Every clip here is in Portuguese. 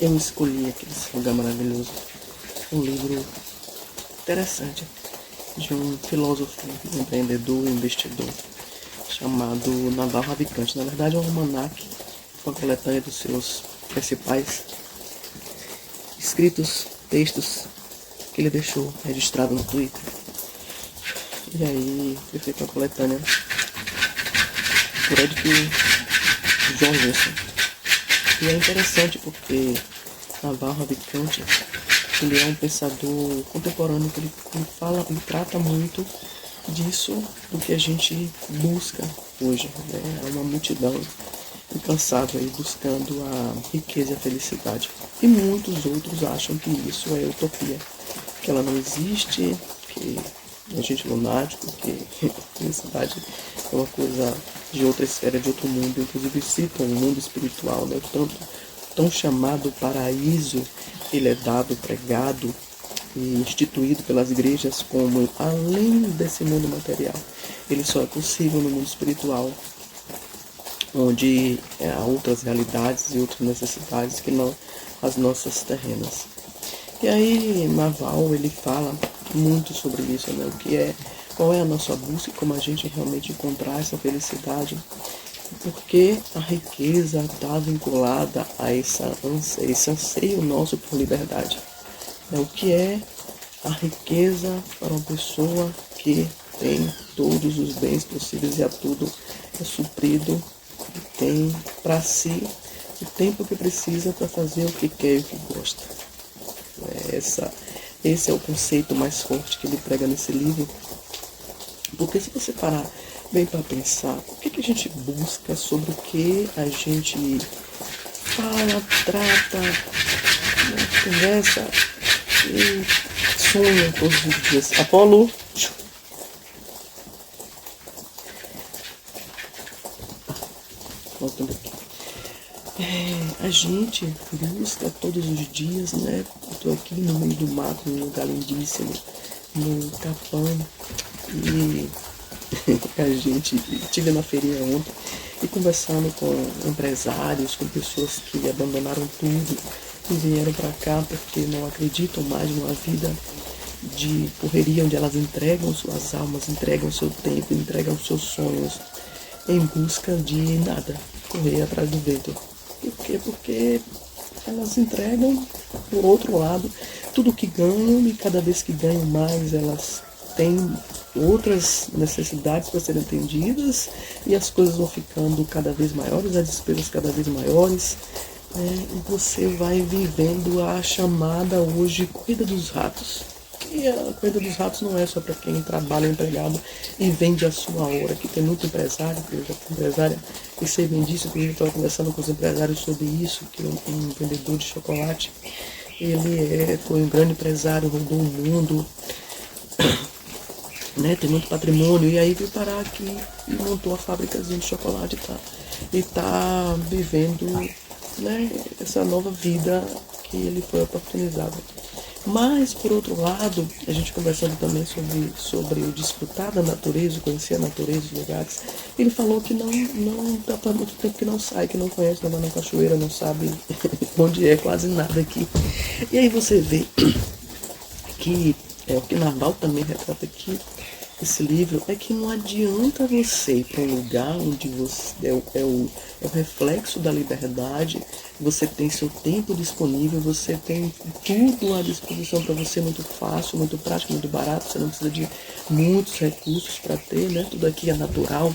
eu escolhi aquele lugar maravilhoso. Um livro interessante de um filósofo, empreendedor, investidor, chamado Naval Ravikant. Na verdade é um almanaque com a coletânea dos seus principais escritos, textos que ele deixou registrado no Twitter. E aí foi feita uma coletânea por Edgar Jorgensen. E é interessante porque Naval Ravikant, ele é um pensador contemporâneo que ele fala, ele trata muito disso, do que a gente busca hoje, né? É uma multidão incansável aí buscando a riqueza e a felicidade. E muitos outros acham que isso é utopia, que ela não existe, que a gente é lunático, que felicidade é uma coisa de outra esfera, de outro mundo. Inclusive citam o mundo espiritual, né? Tão chamado paraíso, ele é dado, pregado e instituído pelas igrejas como além desse mundo material. Ele só é possível no mundo espiritual, onde há outras realidades e outras necessidades que não as nossas terrenas. E aí Naval, ele fala muito sobre isso, né? Qual é a nossa busca e como a gente realmente encontrar essa felicidade, porque a riqueza está vinculada a esse anseio nosso por liberdade. O que é a riqueza para uma pessoa que tem todos os bens possíveis e a tudo é suprido, tem para si o tempo que precisa para fazer o que quer e o que gosta. Esse é o conceito mais forte que ele prega nesse livro. Porque se você parar bem para pensar, o que a gente busca, sobre o que a gente fala, trata, conversa e sonha todos os dias. Apolo! Voltando aqui. A gente busca todos os dias, né? Estou aqui no meio do mato, num lugar lindíssimo, no Capão, e a gente estive na feirinha ontem e conversando com empresários, com pessoas que abandonaram tudo e vieram para cá porque não acreditam mais numa vida de correria, onde elas entregam suas almas, entregam seu tempo, entregam seus sonhos em busca de nada, correr atrás do vento. Por quê? Porque elas entregam, por outro lado, tudo que ganham, e cada vez que ganham mais elas têm outras necessidades para serem atendidas e as coisas vão ficando cada vez maiores, as despesas cada vez maiores, e você vai vivendo a chamada hoje corrida dos ratos. E a corrida dos ratos não é só para quem trabalha empregado e vende a sua hora, que tem muito empresário, que eu já fui empresária e sei bem disso, inclusive estava conversando com os empresários sobre isso, que um vendedor de chocolate, ele foi um grande empresário, rodou o mundo, né, tem muito patrimônio, e aí veio parar aqui e montou a fábricazinha de chocolate, e tá vivendo, né, essa nova vida que ele foi oportunizado. Mas, por outro lado, a gente conversando também sobre o desfrutar da natureza, conhecer a natureza, os lugares, ele falou que não dá para muito tempo que não sai, que não conhece, não vai na cachoeira, não sabe onde é, quase nada aqui. E aí você vê que o que Naval também retrata aqui, esse livro, é que não adianta você ir para um lugar onde você é o reflexo da liberdade, você tem seu tempo disponível, você tem tudo à disposição para você, muito fácil, muito prático, muito barato, você não precisa de muitos recursos para ter, né? Tudo aqui é natural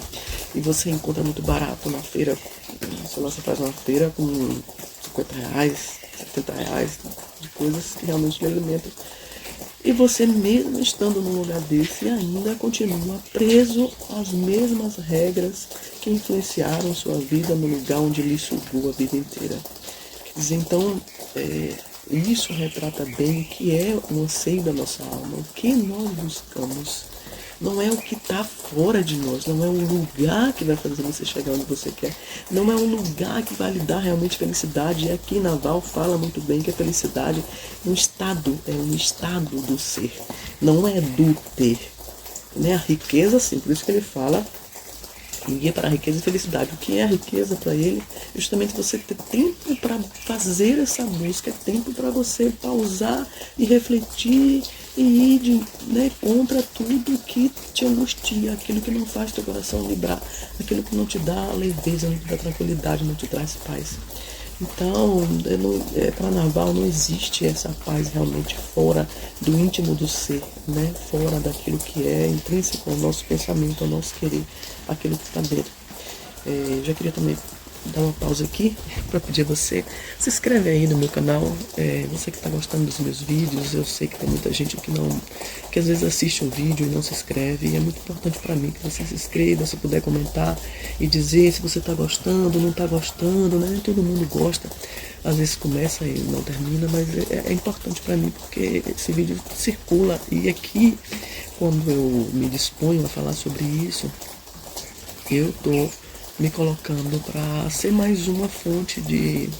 e você encontra muito barato na feira. Sei lá, você faz uma feira com R$50, R$70, de coisas que realmente lhe alimentam. E você, mesmo estando num lugar desse, ainda continua preso às mesmas regras que influenciaram sua vida no lugar onde lhe sugou a vida inteira. Quer dizer, então, isso retrata bem o que é o anseio da nossa alma, o que nós buscamos. Não é o que está fora de nós, não é o lugar que vai fazer você chegar onde você quer, não é o lugar que vai lhe dar realmente felicidade. E aqui Naval fala muito bem que a felicidade é um estado do ser, não é do ter. Né? A riqueza, sim, por isso que ele fala Guia para a riqueza e felicidade. O que é a riqueza para ele? Justamente você ter tempo para fazer essa busca, é tempo para você pausar e refletir e ir contra tudo que te angustia, aquilo que não faz teu coração vibrar, aquilo que não te dá leveza, não te dá tranquilidade, não te traz paz. Então, para Naval não existe essa paz realmente fora do íntimo do ser, né? Fora daquilo que é intrínseco ao nosso pensamento, ao nosso querer, aquilo que está dentro. Já queria também dar uma pausa aqui para pedir a você, se inscreve aí no meu canal, você que está gostando dos meus vídeos. Eu sei que tem muita gente que às vezes assiste um vídeo e não se inscreve, e é muito importante para mim que você se inscreva, se puder comentar e dizer se você está gostando, não está gostando, né? Todo mundo gosta, às vezes começa e não termina, mas é importante para mim porque esse vídeo circula, e aqui, quando eu me disponho a falar sobre isso, eu estou me colocando para ser mais uma fonte de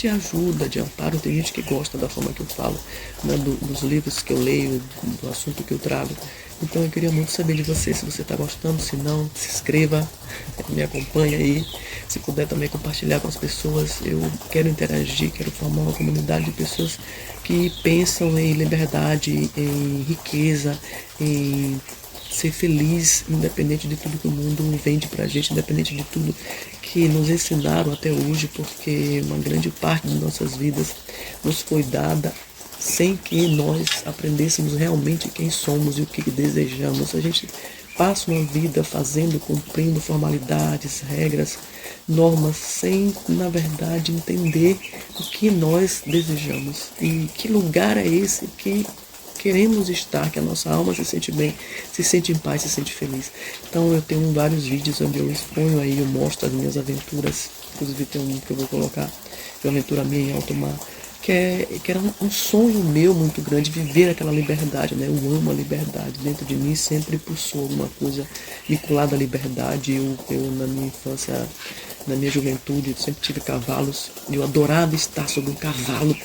ajuda, de amparo. Tem gente que gosta da forma que eu falo, né, dos livros que eu leio, do assunto que eu trago. Então eu queria muito saber de você, se você está gostando, se não, se inscreva, me acompanhe aí. Se puder também compartilhar com as pessoas, eu quero interagir, quero formar uma comunidade de pessoas que pensam em liberdade, em riqueza, em ser feliz, independente de tudo que o mundo vende pra gente, independente de tudo que nos ensinaram até hoje, porque uma grande parte de nossas vidas nos foi dada sem que nós aprendêssemos realmente quem somos e o que desejamos. A gente passa uma vida fazendo, cumprindo formalidades, regras, normas, sem, na verdade, entender o que nós desejamos e que lugar é esse que queremos estar, que a nossa alma se sente bem, se sente em paz, se sente feliz. Então eu tenho vários vídeos onde eu exponho aí, eu mostro as minhas aventuras. Inclusive tem um que eu vou colocar, que é uma aventura minha em alto mar, que era um sonho meu muito grande, viver aquela liberdade, né? Eu amo a liberdade, dentro de mim sempre pulsou alguma coisa vinculada à liberdade. Eu na minha infância, na minha juventude, sempre tive cavalos, eu adorava estar sobre um cavalo,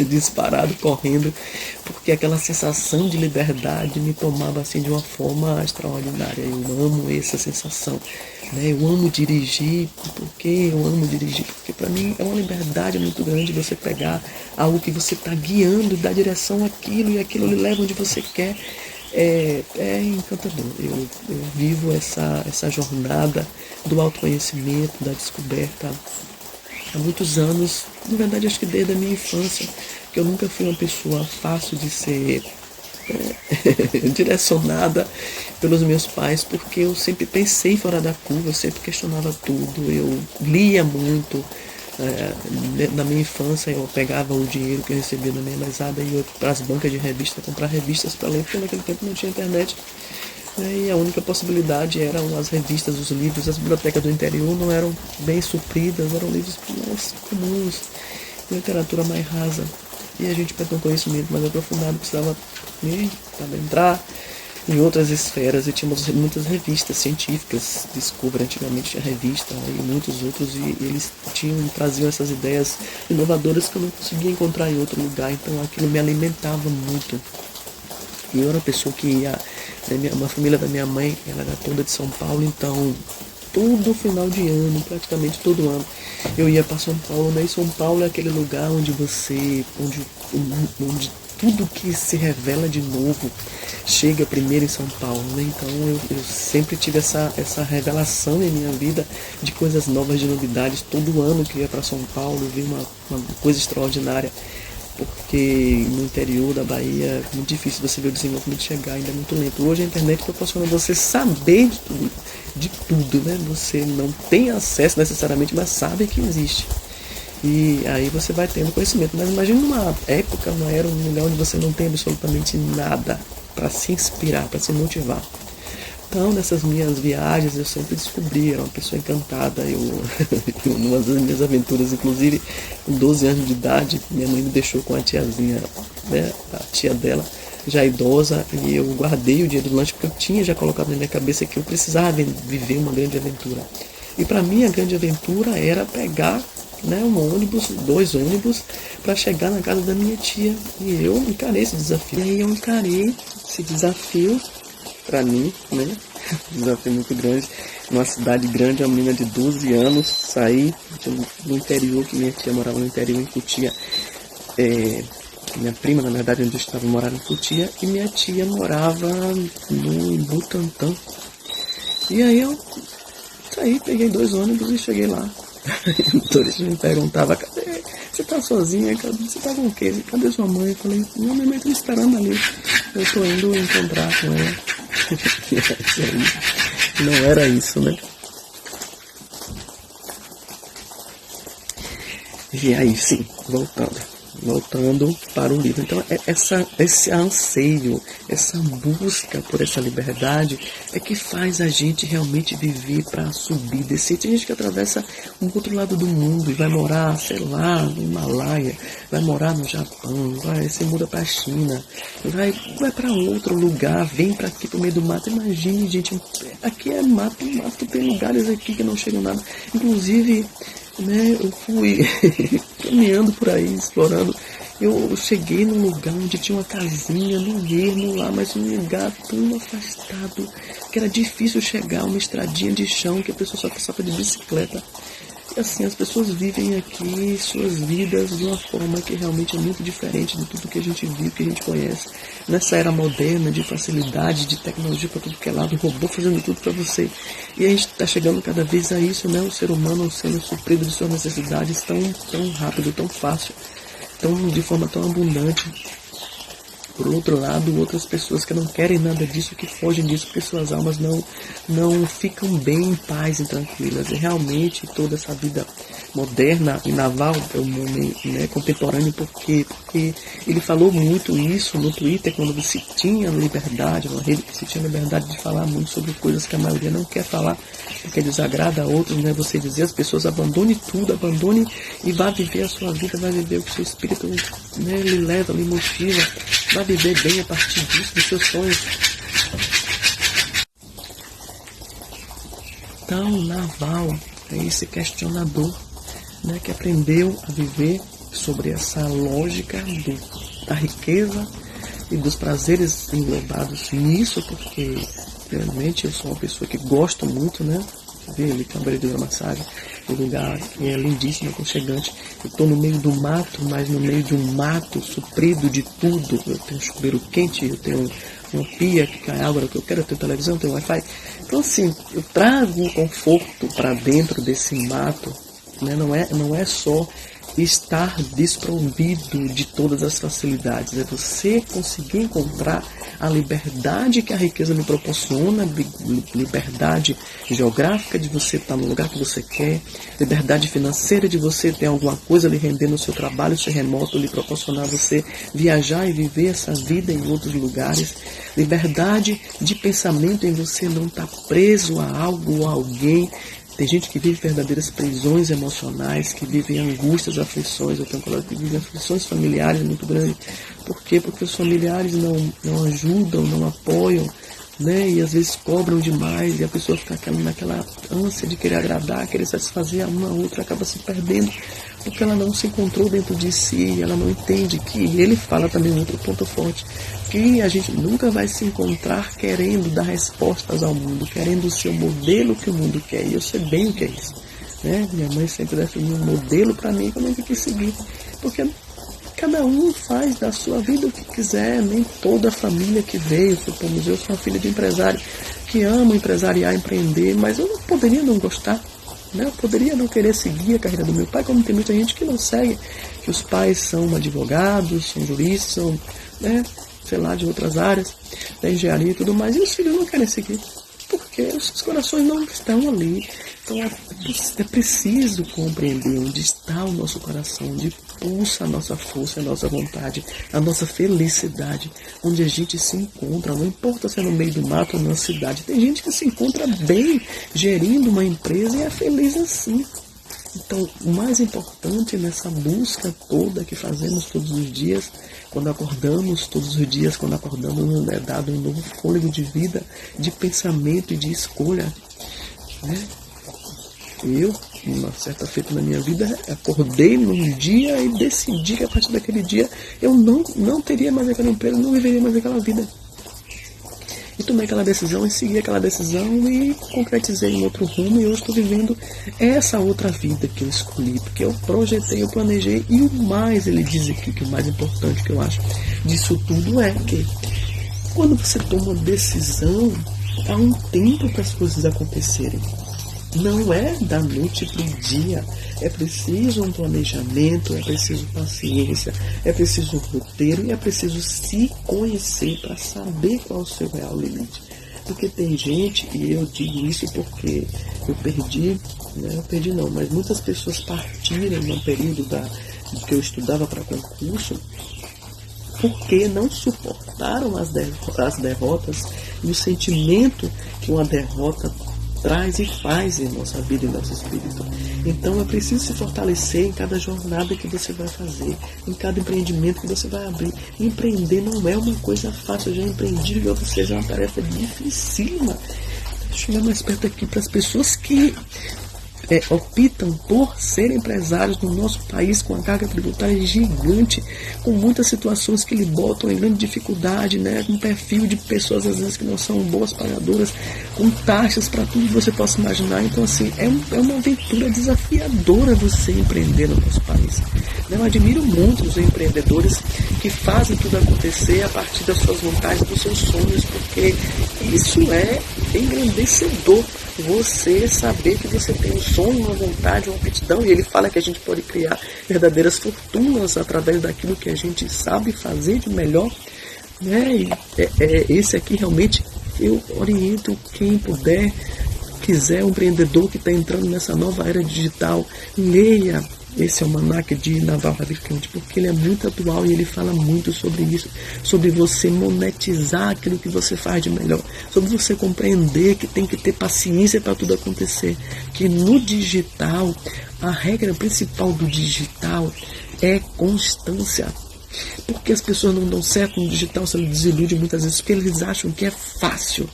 disparado, correndo, porque aquela sensação de liberdade me tomava assim de uma forma extraordinária. Eu amo essa sensação, né? Eu amo dirigir. Porque eu amo dirigir? Porque para mim é uma liberdade muito grande você pegar algo que você está guiando e dar direção àquilo, e aquilo lhe leva onde você quer. É encantador. Eu vivo essa jornada do autoconhecimento, da descoberta há muitos anos. Na verdade, acho que desde a minha infância, que eu nunca fui uma pessoa fácil de ser direcionada pelos meus pais, porque eu sempre pensei fora da curva, eu sempre questionava tudo, eu lia muito. Na minha infância eu pegava o dinheiro que eu recebia na minha mesada e ia para as bancas de revista comprar revistas para ler, porque naquele tempo não tinha internet. E a única possibilidade eram as revistas, os livros. As bibliotecas do interior não eram bem supridas, eram livros mais comuns, literatura mais rasa. E a gente, para ter um conhecimento mais aprofundado, precisava entrar em outras esferas. E tínhamos muitas revistas científicas, Discovery antigamente tinha revista, e muitos outros, e eles traziam essas ideias inovadoras que eu não conseguia encontrar em outro lugar. Então aquilo me alimentava muito. E eu era uma pessoa que ia, uma família da minha mãe, ela era toda de São Paulo, então todo final de ano, praticamente todo ano, eu ia para São Paulo, né? E São Paulo é aquele lugar onde tudo que se revela de novo chega primeiro em São Paulo, né? Então eu sempre tive essa revelação em minha vida de coisas novas, de novidades. Todo ano que eu ia para São Paulo, eu vi uma coisa extraordinária. Porque no interior da Bahia é muito difícil você ver o desenvolvimento chegar, ainda é muito lento. Hoje a internet proporciona você saber de tudo, né? Você não tem acesso necessariamente, mas sabe que existe. E aí você vai tendo conhecimento. Mas imagine uma época, uma era, um lugar onde você não tem absolutamente nada para se inspirar, para se motivar. Então, nessas minhas viagens, eu sempre descobri, era uma pessoa encantada. Numa das minhas aventuras, inclusive, com 12 anos de idade, minha mãe me deixou com a tiazinha, né, a tia dela, já idosa, e eu guardei o dinheiro do lanche, porque eu tinha já colocado na minha cabeça que eu precisava viver uma grande aventura. E para mim, a grande aventura era pegar, né, um ônibus, 2 ônibus, para chegar na casa da minha tia. E eu encarei esse desafio. E aí eu encarei esse desafio para mim, né? Desafio muito grande. Numa cidade grande, uma menina de 12 anos, sair do interior, que minha tia morava no interior, em Cotia. Minha prima, na verdade, onde eu estava, morava em Cotia, e minha tia morava no Butantã. E aí eu saí, peguei 2 ônibus e cheguei lá. O motorista me perguntava, cadê? Você tá sozinha? Você tá com o quê? Cadê sua mãe? Eu falei, não, minha mãe tá me esperando ali. Eu tô indo encontrar com ela. Não era isso, né? E aí, sim, voltando para o livro. Então, esse anseio, essa busca por essa liberdade é que faz a gente realmente viver para subir, descer. Tem gente que atravessa um outro lado do mundo e vai morar, sei lá, no Himalaia, vai morar no Japão, se muda para a China, vai para outro lugar, vem para aqui para o meio do mato. Imagine, gente, aqui é mato, tem lugares aqui que não chegam nada. Inclusive, né, eu fui caminhando por aí, explorando. Eu cheguei num lugar onde tinha uma casinha no ermo lá, mas um lugar tão afastado que era difícil chegar, uma estradinha de chão que a pessoa só passava de bicicleta. E assim, as pessoas vivem aqui suas vidas de uma forma que realmente é muito diferente de tudo que a gente vive, que a gente conhece. Nessa era moderna de facilidade, de tecnologia para tudo que é lado, robô fazendo tudo para você. E a gente está chegando cada vez a isso, né? O ser humano sendo suprido de suas necessidades tão rápido, tão fácil, de forma tão abundante. Por outro lado, outras pessoas que não querem nada disso, que fogem disso, porque suas almas não ficam bem em paz e tranquilas. E realmente toda essa vida moderna, e Naval é um homem, né, contemporâneo, porque ele falou muito isso no Twitter, quando você tinha liberdade, uma rede que você tinha liberdade de falar muito sobre coisas que a maioria não quer falar, porque desagrada a outros, né? Você dizer às pessoas, abandone tudo, abandone e vá viver a sua vida, vai viver o que o seu espírito, né, lhe leva, lhe motiva, vai viver bem a partir disso, dos seus sonhos. Então, Naval é esse questionador, né, que aprendeu a viver sobre essa lógica da riqueza e dos prazeres englobados nisso, porque realmente eu sou uma pessoa que gosto muito, né? Ver ali Camboriú de Massagem, um lugar que é lindíssimo, aconchegante. Eu estou no meio do mato, mas no meio de um mato suprido de tudo. Eu tenho um chuveiro quente, eu tenho uma pia que cai água que eu quero, eu tenho televisão, eu tenho Wi-Fi. Então assim, eu trago um conforto para dentro desse mato, né? Não é só estar desprovido de todas as facilidades, é você conseguir encontrar a liberdade que a riqueza me proporciona, liberdade geográfica de você estar no lugar que você quer, liberdade financeira de você ter alguma coisa lhe render no seu trabalho, ser remoto, lhe proporcionar você viajar e viver essa vida em outros lugares, liberdade de pensamento em você não estar preso a algo ou a alguém. Tem gente que vive verdadeiras prisões emocionais, que vive angústias, aflições. Eu tenho colegas que vivem aflições familiares muito grandes. Por quê? Porque os familiares não ajudam, não apoiam, né? E às vezes cobram demais e a pessoa fica naquela ânsia de querer agradar, querer satisfazer a uma a outra, acaba se perdendo porque ela não se encontrou dentro de si, ela não entende que, e ele fala também outro ponto forte, que a gente nunca vai se encontrar querendo dar respostas ao mundo, querendo ser o modelo que o mundo quer, e eu sei bem o que é isso, né? Minha mãe sempre definiu um modelo para mim que eu não tenho que seguir, porque cada um faz da sua vida o que quiser, nem toda a família que veio, supomos, eu sou uma filha de empresário que ama empresariar, empreender, mas eu não poderia não gostar, né? Eu poderia não querer seguir a carreira do meu pai, como tem muita gente que não segue, que os pais são advogados, são juristas, são, né, sei lá, de outras áreas, da engenharia e tudo mais, e os filhos não querem seguir, porque os seus corações não estão ali. Então é preciso compreender onde está o nosso coração, onde pulsa a nossa força, a nossa vontade, a nossa felicidade, onde a gente se encontra, não importa se é no meio do mato ou numa cidade. Tem gente que se encontra bem gerindo uma empresa e é feliz assim. Então, o mais importante nessa busca toda que fazemos todos os dias, quando acordamos todos os dias, quando acordamos, nos é dado um novo fôlego de vida, de pensamento e de escolha, né? Eu, uma certa feita na minha vida, acordei num dia e decidi que a partir daquele dia eu não teria mais aquela empresa, não viveria mais aquela vida. E tomei aquela decisão e segui aquela decisão e concretizei um outro rumo. E hoje estou vivendo essa outra vida que eu escolhi, porque eu projetei, eu planejei. E o mais, ele diz aqui, que o mais importante que eu acho disso tudo é que quando você toma uma decisão, há um tempo para as coisas acontecerem. Não é da noite para o dia. É preciso um planejamento, é preciso paciência, é preciso roteiro e é preciso se conhecer para saber qual é o seu real limite. Porque tem gente, e eu digo isso porque eu perdi, não, mas muitas pessoas partiram no período que eu estudava para concurso porque não suportaram as derrotas e o sentimento que uma derrota traz e faz em nossa vida e nosso espírito. Então é preciso se fortalecer em cada jornada que você vai fazer, em cada empreendimento que você vai abrir. Empreender não é uma coisa fácil, eu já empreendi e outra seja uma tarefa dificílima. Deixa eu chegar mais perto aqui para as pessoas que optam por ser empresários no nosso país com a carga tributária gigante, com muitas situações que lhe botam em grande dificuldade, com um perfil de pessoas às vezes que não são boas pagadoras, com taxas para tudo que você possa imaginar. Então assim, é uma aventura desafiadora você empreender no nosso país. Eu admiro muito os empreendedores que fazem tudo acontecer a partir das suas vontades, dos seus sonhos, porque isso é engrandecedor. Você saber que você tem um sonho, uma vontade, uma aptidão, e ele fala que a gente pode criar verdadeiras fortunas através daquilo que a gente sabe fazer de melhor, E esse aqui realmente eu oriento quem puder, quiser, um empreendedor que está entrando nessa nova era digital, leia esse almanaque de Naval Ravikant, porque ele é muito atual e ele fala muito sobre isso, sobre você monetizar aquilo que você faz de melhor, sobre você compreender que tem que ter paciência para tudo acontecer, que no digital, a regra principal do digital é constância. Porque as pessoas não dão certo no digital, se eles desiludem muitas vezes, porque eles acham que é fácil.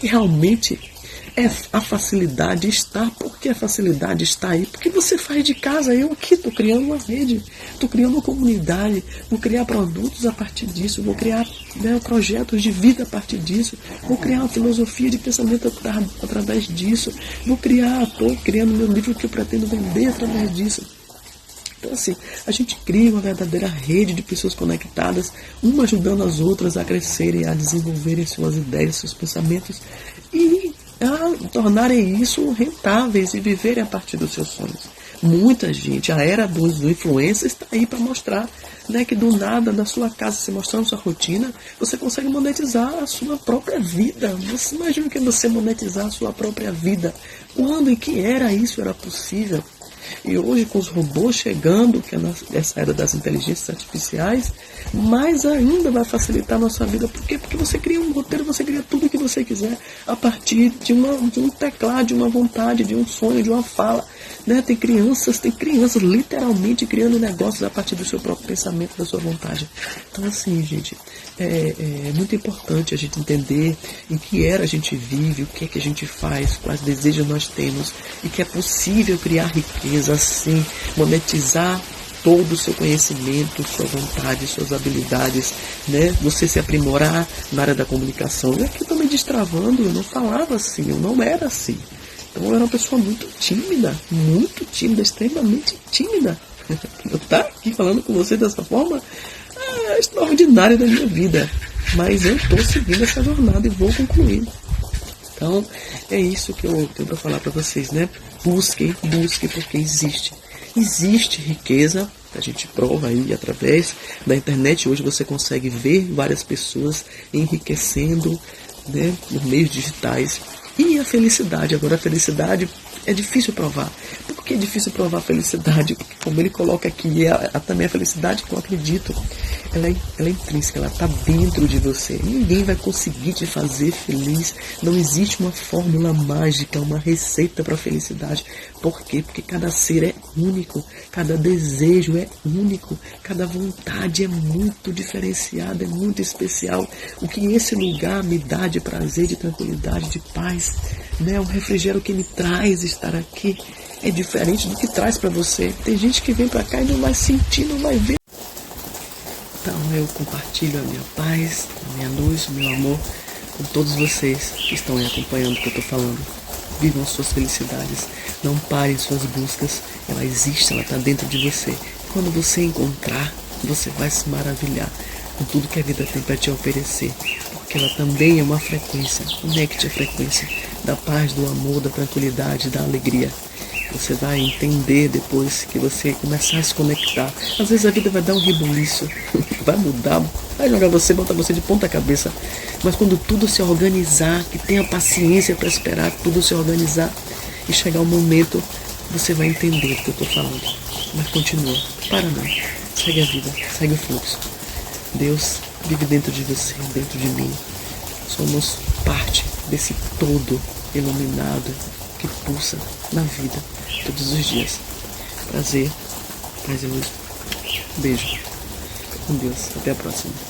E realmente a facilidade está. Por que a facilidade está aí? Porque você faz de casa. Eu aqui estou criando uma rede, estou criando uma comunidade, vou criar produtos a partir disso, vou criar projetos de vida a partir disso, vou criar uma filosofia de pensamento através disso, estou criando meu livro que eu pretendo vender através disso. Então assim, a gente cria uma verdadeira rede de pessoas conectadas, uma ajudando as outras a crescerem, a desenvolverem suas ideias, seus pensamentos e a tornarem isso rentáveis e viverem a partir dos seus sonhos. Muita gente, a era dos influencers está aí para mostrar, que do nada, da sua casa, se mostrando sua rotina, você consegue monetizar a sua própria vida. Você imagina que você monetizar a sua própria vida? Quando e que era isso era possível? E hoje, com os robôs chegando, que é nessa era das inteligências artificiais, mais ainda vai facilitar a nossa vida. Por quê? Porque você cria um roteiro, você cria tudo o que você quiser a partir de um teclado, de uma vontade, de um sonho, de uma fala. Tem crianças literalmente criando negócios a partir do seu próprio pensamento, da sua vontade. Então assim, gente, é muito importante a gente entender em que era a gente vive, o que é que a gente faz, quais desejos nós temos, e que é possível criar riqueza assim, monetizar todo o seu conhecimento, sua vontade, suas habilidades, Você se aprimorar na área da comunicação. Eu aqui estou me destravando, eu não falava assim, eu não era assim. Então eu era uma pessoa muito tímida, extremamente tímida. Estar aqui falando com você dessa forma é extraordinário da minha vida. Mas eu estou seguindo essa jornada e vou concluir. Então é isso que eu tenho para falar para vocês, Busque, porque existe riqueza. A gente prova aí através da internet. Hoje você consegue ver várias pessoas enriquecendo, nos meios digitais. E a felicidade. Agora a felicidade é difícil provar. Por que é difícil provar a felicidade? Porque como ele coloca aqui, também a felicidade que eu acredito, ela é intrínseca, ela está dentro de você. Ninguém vai conseguir te fazer feliz. Não existe uma fórmula mágica, uma receita para a felicidade. Por quê? Porque cada ser é único, cada desejo é único, cada vontade é muito diferenciada, é muito especial. O que esse lugar me dá de prazer, de tranquilidade, de paz, o refrigério que me traz estar aqui é diferente do que traz para você. Tem gente que vem para cá e não vai sentir, não vai ver. Então eu compartilho a minha paz, a minha luz, o meu amor com todos vocês que estão aí acompanhando o que eu estou falando. Vivam suas felicidades, não parem suas buscas, ela existe, ela está dentro de você. Quando você encontrar, você vai se maravilhar com tudo que a vida tem para te oferecer, porque ela também é uma frequência. Conecte a frequência da paz, do amor, da tranquilidade, da alegria. Você vai entender depois que você começar a se conectar. Às vezes a vida vai dar um rebuliço, vai mudar, vai jogar você, botar você de ponta cabeça. Mas quando tudo se organizar, que tenha paciência para esperar tudo se organizar e chegar o momento, você vai entender o que eu estou falando. Mas continua, para não, segue a vida, segue o fluxo. Deus vive dentro de você, dentro de mim. Somos parte desse todo iluminado que pulsa na vida todos os dias. Prazer, paz e luz. Beijo. Com Deus. Até a próxima.